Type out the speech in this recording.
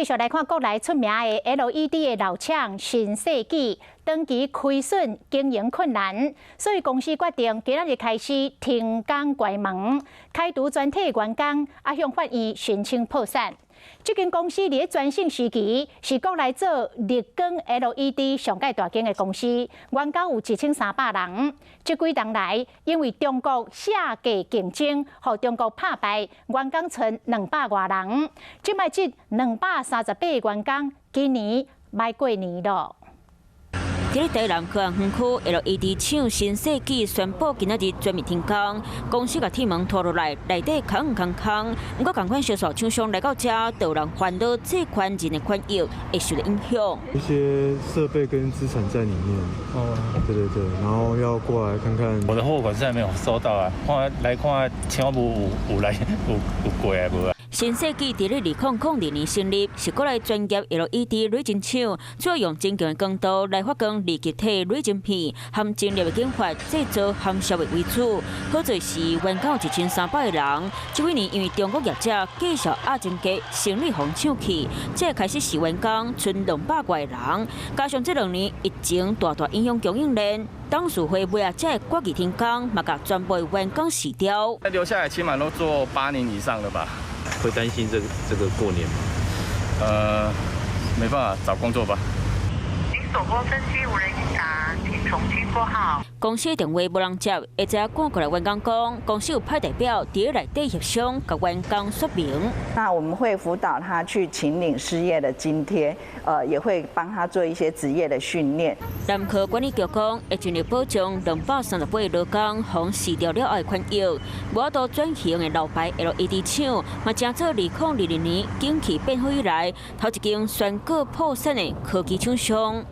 继续来看国内出名的 LED 的老厂新世纪，长期亏损，经营困难，所以公司决定今日开始停工关门，开除全体员工，向法院申请破产。这间公司伫全盛时期是国内做日光 LED 上界大间的公司，员工有1300人。这几年来，因为中国下价竞争，和中国拍败，员工剩200多人。即摆这238个员工，今年迈过年了。伫台南科园园区 LED 厂新世纪宣布今仔日全面停工，公司甲铁门拖落来，内底空。不过，同款销售厂商来到这，就有人烦恼这款人的款业会受到影响。一些设备跟资产在里面。哦，对，然后要过来看看。我的货款是还没有收到啊，来看请务有来有过来无啊？新世纪伫咧2002年成立，是国内专业 LED 蕊晶厂，主要用精强的光度来发光立体体蕊晶片，含精密的技法制造含消费为主。好在是员工有1300个人，这几年因为中国业者继续压增价，生意红抢去，这开始是员工剩200多个人，加上这2年疫情大影响供应链。董事会为了这国际停工，嘛甲全部员工辞掉。留下来起码都做8年以上了吧？会担心这个过年吗？没办法，找工作吧。您所拨分机无人应答，请重新拨号。公司电话无人接，或者赶过来员工讲，公司有派代表伫内底协商，甲员工说明。那我们会辅导他去请领失业的津贴，也会帮他做一些职业的训练。南科管理局讲，会尽力保障238个劳工，防辞掉了后的款业。无多转型的老牌 LED 厂，嘛正做2020年景气变好以来，头一间宣告破产的科技厂商。